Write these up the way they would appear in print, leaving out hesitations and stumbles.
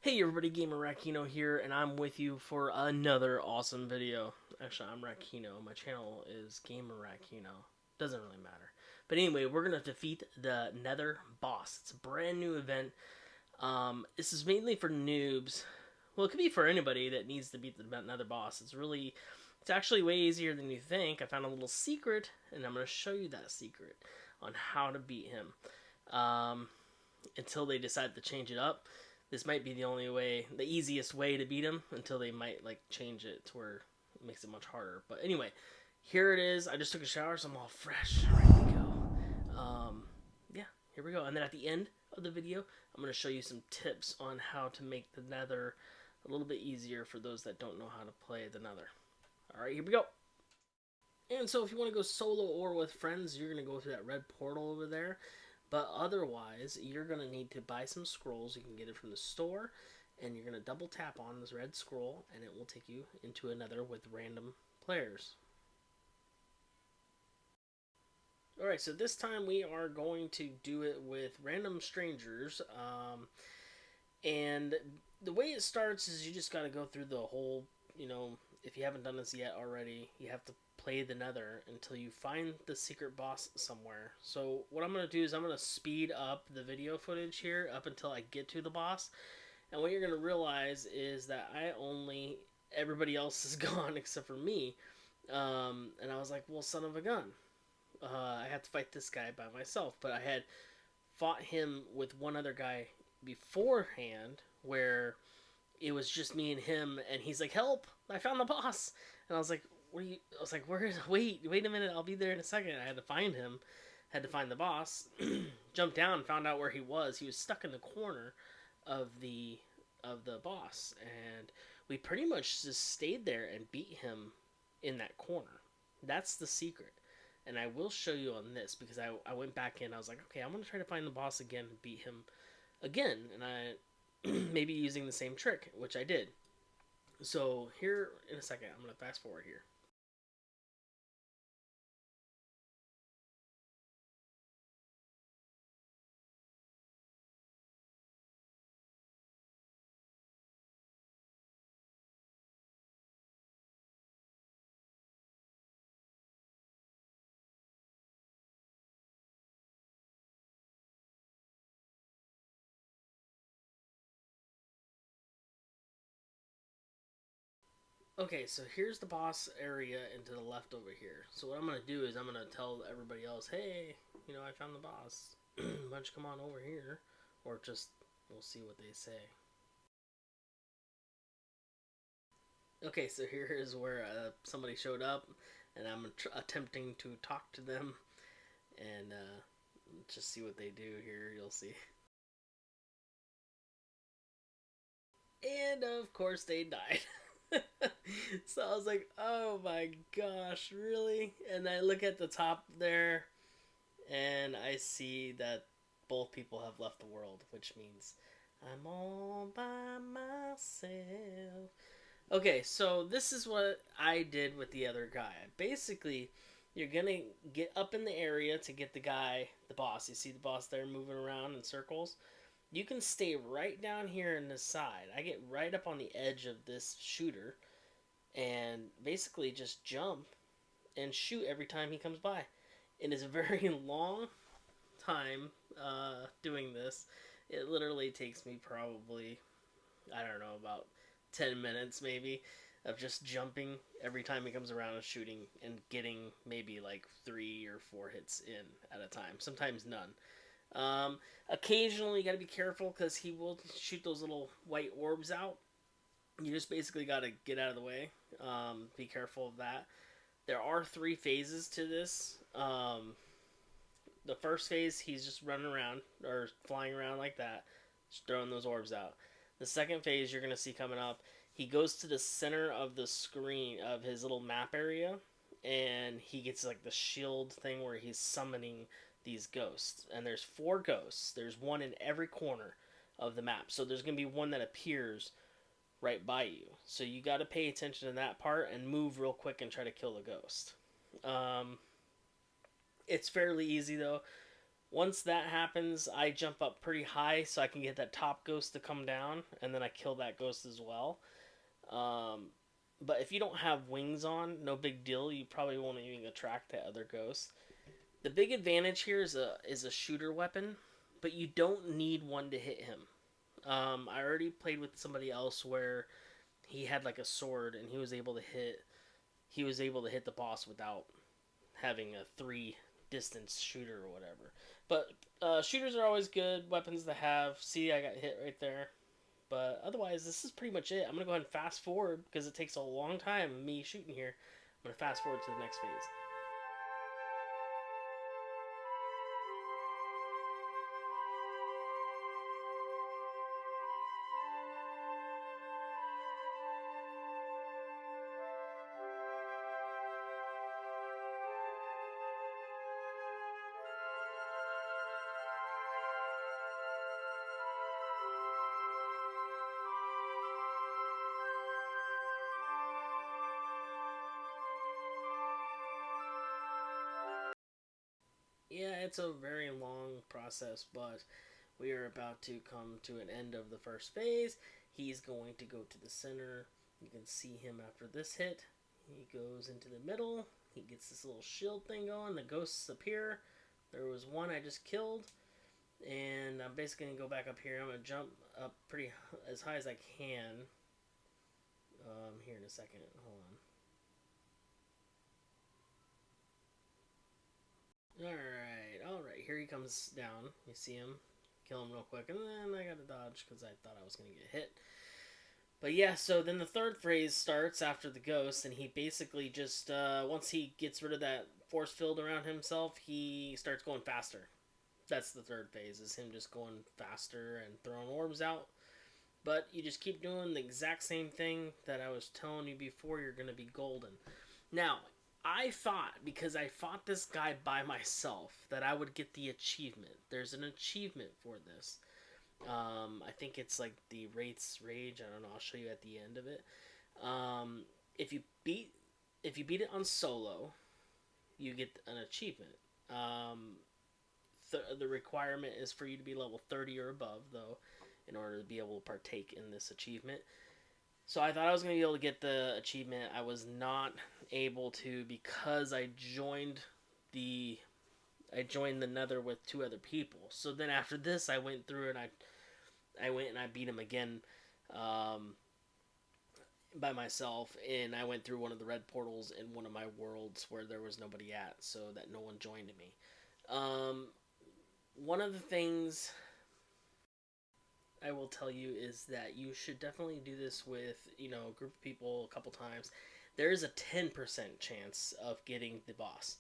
Hey everybody, Gamer Rakino here, and I'm with you for another awesome video. Actually, I'm Rakino. My channel is Gamer Rakino. Doesn't really matter. But anyway, we're going to defeat the Nether boss. It's a brand new event. This is mainly for noobs. Well, it could be for anybody that needs to beat the Nether boss. It's actually way easier than you think. I found a little secret, and I'm going to show you that secret on how to beat him. Until they decide to change it up. This might be the easiest way to beat him until they might like change it to where it makes it much harder. But anyway, here it is. I just took a shower, so I'm all fresh, ready to go. Yeah, here we go. And then at the end of the video, I'm going to show you some tips on how to make the Nether a little bit easier for those that don't know how to play the Nether. All right, here we go. And so if you want to go solo or with friends, you're going to go through that red portal over there. But otherwise, you're going to need to buy some scrolls. You can get it from the store. And you're going to double tap on this red scroll. And it will take you into another with random players. Alright, so this time we are going to do it with random strangers. And the way it starts is you just got to go through the whole, if you haven't done this yet already, you have to play the Nether until you find the secret boss somewhere. So what I'm going to do is I'm going to speed up the video footage here up until I get to the boss. And what you're going to realize is that everybody else is gone except for me. And I was like, well, son of a gun. I had to fight this guy by myself. But I had fought him with one other guy beforehand where it was just me and him, and he's like, help, I found the boss. And I was like, wait a minute, I'll be there in a second. I had to find him, had to find the boss, jumped down, found out where he was. He was stuck in the corner of the boss, and we pretty much just stayed there and beat him in that corner. That's the secret. And I will show you on this, because I went back in, I was like, okay, I'm going to try to find the boss again and beat him again. And I maybe using the same trick, which I did. So here in a second, I'm going to fast forward here. Okay, so here's the boss area and to the left over here. So what I'm going to do is I'm going to tell everybody else, hey, I found the boss. Why don't you come on over here? Or just, we'll see what they say. Okay, so here is where somebody showed up, and I'm attempting to talk to them, and just see what they do here, you'll see. And of course they died. So I was like, oh my gosh, really? And I look at the top there, and I see that both people have left the world, which means I'm all by myself. Okay, so this is what I did with the other guy. Basically, you're gonna get up in the area to get the boss. You see the boss there moving around in circles? You can stay right down here in the side. I get right up on the edge of this shooter and basically just jump and shoot every time he comes by. It is a very long time doing this. It literally takes me probably, I don't know, about 10 minutes maybe of just jumping every time he comes around and shooting and getting maybe like 3 or 4 hits in at a time. Sometimes none. Occasionally, you gotta be careful because he will shoot those little white orbs out. You just basically gotta get out of the way. Be careful of that. There are 3 phases to this. The first phase, he's just running around or flying around like that, just throwing those orbs out. The second phase you're gonna see coming up, he goes to the center of the screen of his little map area, and he gets like the shield thing where he's summoning these ghosts. And there's 4 ghosts. There's one in every corner of the map. So there's going to be one that appears right by you. So you got to pay attention to that part and move real quick and try to kill the ghost. It's fairly easy though. Once that happens, I jump up pretty high so I can get that top ghost to come down, and then I kill that ghost as well. Um, but if you don't have wings on, no big deal. You probably won't even attract the other ghosts. The big advantage here is a shooter weapon, but you don't need one to hit him. I already played with somebody else where he had like a sword and he was able to hit the boss without having a 3 distance shooter or whatever. But shooters are always good weapons to have. See, I got hit right there. But otherwise, this is pretty much it. I'm gonna go ahead and fast forward because it takes a long time me shooting here. I'm gonna fast forward to the next phase. Yeah, it's a very long process, but we are about to come to an end of the first phase. He's going to go to the center. You can see him after this hit. He goes into the middle. He gets this little shield thing going. The ghosts appear. There was one I just killed. And I'm basically going to go back up here. I'm going to jump up pretty as high as I can. Here in a second. Hold on. Alright. Here he comes down. You see him. Kill him real quick. And then I got to dodge because I thought I was going to get hit. But yeah, so then the third phase starts after the ghost, and he basically just, once he gets rid of that force field around himself, he starts going faster. That's the third phase, is him just going faster and throwing orbs out. But you just keep doing the exact same thing that I was telling you before, you're going to be golden. Now, I thought, because I fought this guy by myself, that I would get the achievement. There's an achievement for this. I think it's like the Wraith's Rage. I don't know. I'll show you at the end of it. Um, if you beat if you beat it on solo, you get an achievement. The requirement is for you to be level 30 or above, though, in order to be able to partake in this achievement. So I thought I was going to be able to get the achievement. I was not able to because the I joined the Nether with 2 other people. So then after this, I went through and I went and I beat him again um, by myself, and I went through one of the red portals in one of my worlds where there was nobody at, so that no one joined me. Um, one of the things I will tell you is that you should definitely do this with a group of people a couple times. There is a 10% chance of getting the boss.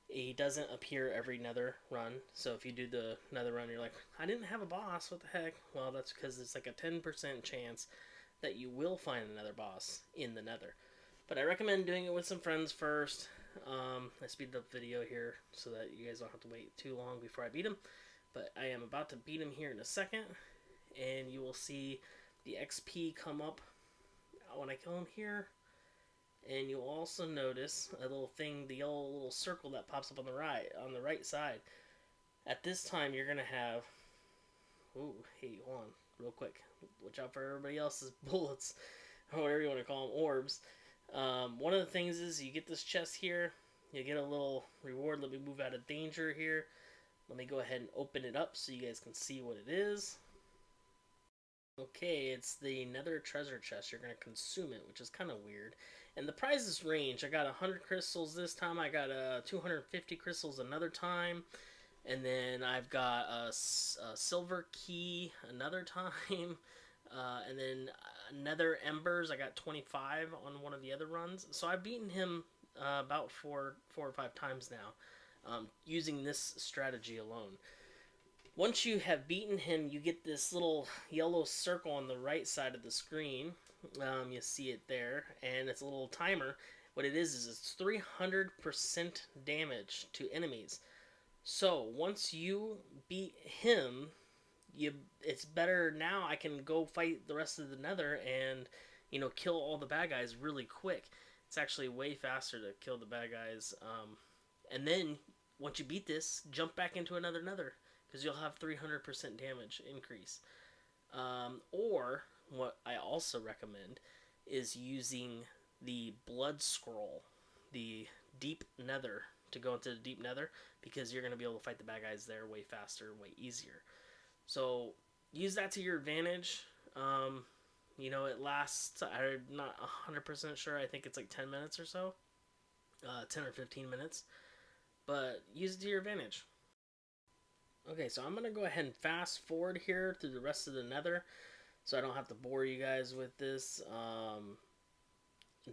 He doesn't appear every Nether run. So if you do the Nether run, you're like, I didn't have a boss. What the heck? Well, that's because it's like a 10% chance that you will find another boss in the Nether. But I recommend doing it with some friends first. I speeded up the video here so that you guys don't have to wait too long before I beat him. But I am about to beat him here in a second. And you will see the XP come up when I kill him here. And you'll also notice a little thing, the yellow little circle that pops up on the right side. At this time, you're gonna have. Ooh, hey, hold on, real quick. Watch out for everybody else's bullets, or whatever you want to call them, orbs. One of the things is you get this chest here. You get a little reward. Let me move out of danger here. Let me go ahead and open it up so you guys can see what it is. Okay, it's the Nether treasure chest. You're going to consume it, which is kind of weird. And the prizes range. I got 100 crystals this time. I got 250 crystals another time. And then I've got a silver key another time. And then Nether embers. I got 25 on one of the other runs. So I've beaten him about four or five times now using this strategy alone. Once you have beaten him, you get this little yellow circle on the right side of the screen. You see it there, and it's a little timer. What it is it's 300% damage to enemies. So once you beat him, it's better now. I can go fight the rest of the Nether and kill all the bad guys really quick. It's actually way faster to kill the bad guys. And then once you beat this, jump back into another Nether because you'll have 300% damage increase. Or what I also recommend is using the blood scroll, the deep Nether, to go into the deep Nether because you're going to be able to fight the bad guys there way faster, way easier. So use that to your advantage. It lasts, I'm not 100% sure. I think it's like 10 minutes or so, 10 or 15 minutes. But use it to your advantage. Okay, so I'm going to go ahead and fast forward here through the rest of the Nether so I don't have to bore you guys with this.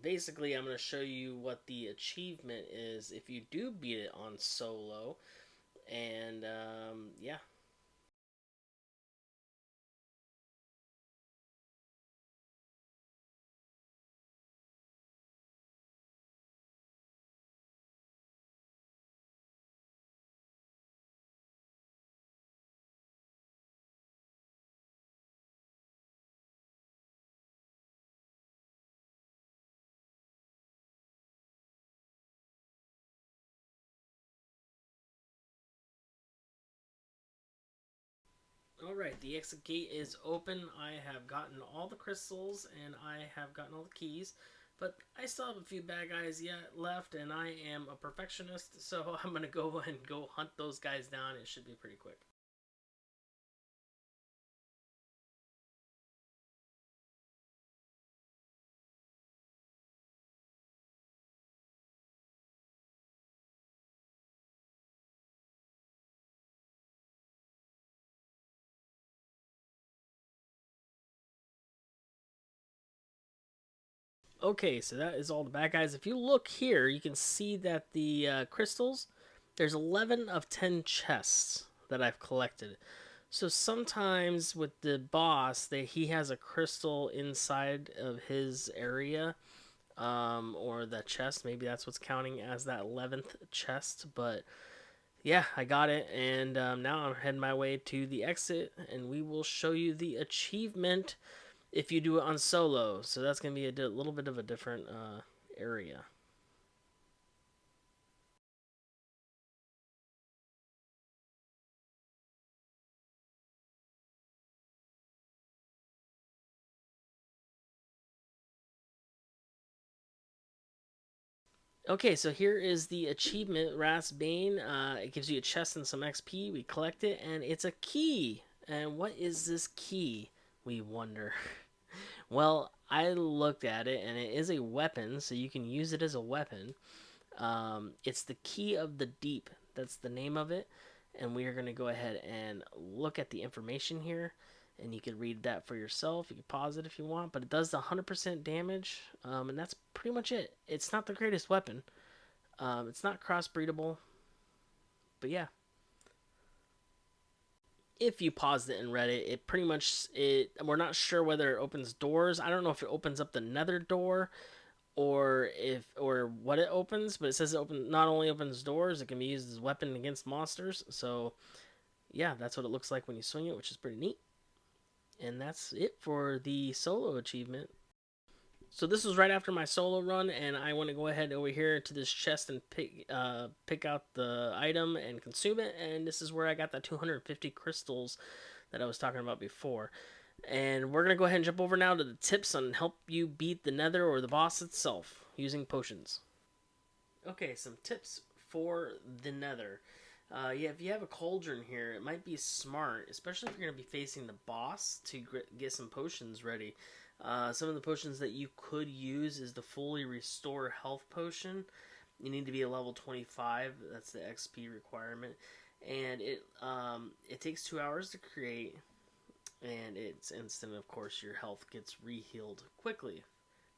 Basically, I'm going to show you what the achievement is if you do beat it on solo. And yeah. Alright, the exit gate is open. I have gotten all the crystals and I have gotten all the keys. But I still have a few bad guys yet left, and I am a perfectionist, so I'm going to go and go hunt those guys down. It should be pretty quick. Okay, so that is all the bad guys. If you look here, you can see that the crystals, there's 11 of 10 chests that I've collected. So sometimes with the boss, he has a crystal inside of his area, or the chest. Maybe that's what's counting as that 11th chest. But yeah, I got it, and now I'm heading my way to the exit, and we will show you the achievement if you do it on solo. So that's going to be a little bit of a different area. Okay, so here is the achievement, Bane. It gives you a chest and some XP. We collect it, and it's a key. And what is this key, we wonder? Well, I looked at it, and it is a weapon, so you can use it as a weapon. It's the Key of the Deep. That's the name of it. And we are going to go ahead and look at the information here. And you can read that for yourself. You can pause it if you want. But it does 100% damage. And that's pretty much it. It's not the greatest weapon. It's not crossbreedable. But yeah. If you paused it and read it, it pretty much we're not sure whether it opens doors. I don't know if it opens up the nether door or what it opens, but it says it not only opens doors, it can be used as a weapon against monsters. So yeah, that's what it looks like when you swing it, which is pretty neat. And that's it for the solo achievement. So this was right after my solo run, and I want to go ahead over here to this chest and pick out the item and consume it. And this is where I got the 250 crystals that I was talking about before. And we're gonna go ahead and jump over now to the tips on help you beat the Nether or the boss itself using potions. Okay, some tips for the Nether. Yeah, if you have a cauldron here, it might be smart, especially if you're going to be facing the boss, to get some potions ready. Some of the potions that you could use is the Fully Restore Health Potion. You need to be a level 25. That's the XP requirement, and it takes 2 hours to create, and it's instant. Of course, your health gets rehealed quickly.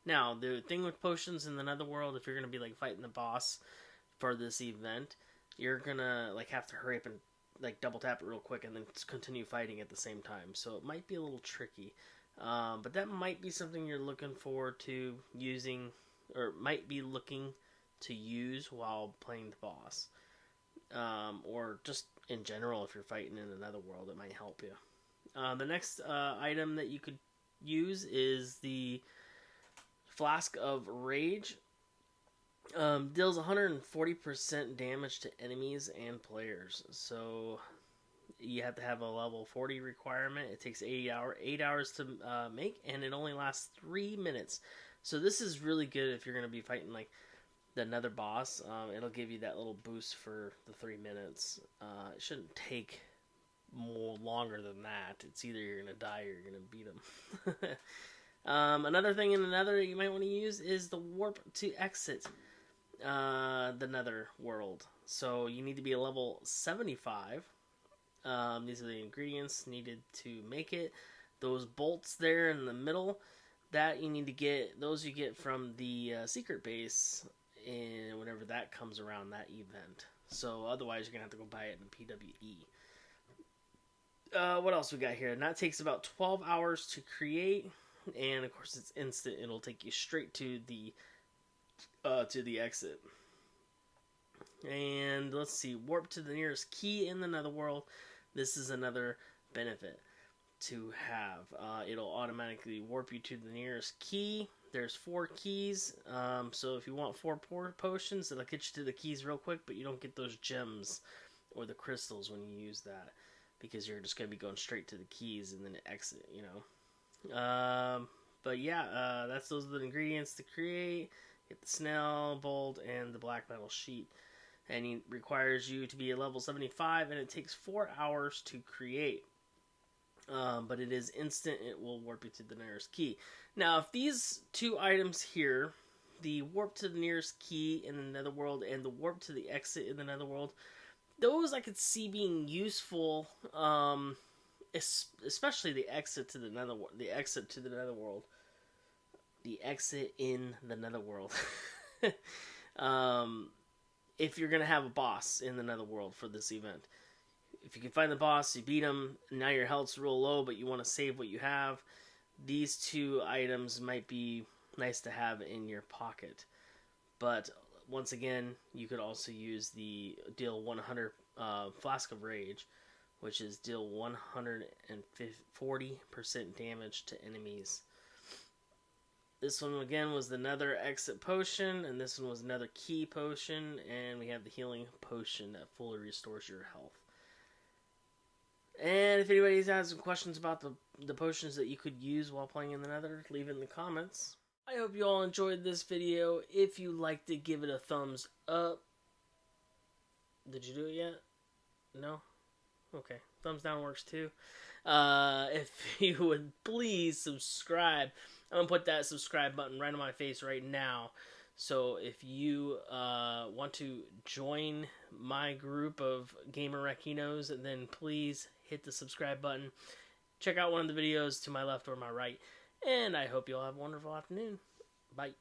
Now, the thing with potions in the Netherworld, if you're gonna be like fighting the boss for this event, you're gonna like have to hurry up and like double tap it real quick and then continue fighting at the same time. So it might be a little tricky, but that might be something you're looking forward to using, or might be looking to use while playing the boss, or just in general if you're fighting in another world, it might help you. The next item that you could use is the Flask of Rage. Deals 140% damage to enemies and players. So you have to have a level 40 requirement. It takes 8 hours to make, and it only lasts 3 minutes. So this is really good if you're going to be fighting like the Nether boss. It'll give you that little boost for the 3 minutes. It shouldn't take more longer than that. It's either you're going to die or you're going to beat them. Another thing in the Nether you might want to use is the warp to exit the Nether world. So you need to be a level 75. These are the ingredients needed to make it. Those bolts there in the middle, that you need to get. Those you get from the secret base, and whenever that comes around, that event. So otherwise, you're gonna have to go buy it in PWE. What else we got here? And that takes about 12 hours to create, and of course it's instant. It'll take you straight to the exit. And let's see, warp to the nearest key in the Netherworld. This is another benefit to have. It'll automatically warp you to the nearest key. There's 4 keys, so if you want 4 potions, it'll get you to the keys real quick, but you don't get those gems or the crystals when you use that, because you're just going to be going straight to the keys and then exit, you know. But yeah, those are the ingredients to create. Get the snail bolt and the black metal sheet. And it requires you to be a level 75, and it takes 4 hours to create. But it is instant. It will warp you to the nearest key. Now, if these 2 items here, the warp to the nearest key in the Netherworld and the warp to the exit in the Netherworld, those I could see being useful, especially the exit to the Netherworld. The exit to the Netherworld. The exit in the Netherworld. If you're going to have a boss in the Netherworld for this event. If you can find the boss, you beat him, now your health's real low, but you want to save what you have, these 2 items might be nice to have in your pocket. But once again, you could also use the deal 100 Flask of Rage, which is deal 140% damage to enemies. This one again was the Nether exit potion, and this one was another key potion, and we have the healing potion that fully restores your health. And if anybody has some questions about the potions that you could use while playing in the Nether, leave it in the comments. I hope you all enjoyed this video. If you liked it, give it a thumbs up. Did you do it yet? No? Okay. Thumbs down works too. If you would please subscribe. I'm going to put that subscribe button right on my face right now. So if you want to join my group of gamer Rakinos, then please hit the subscribe button. Check out one of the videos to my left or my right. And I hope you all have a wonderful afternoon. Bye.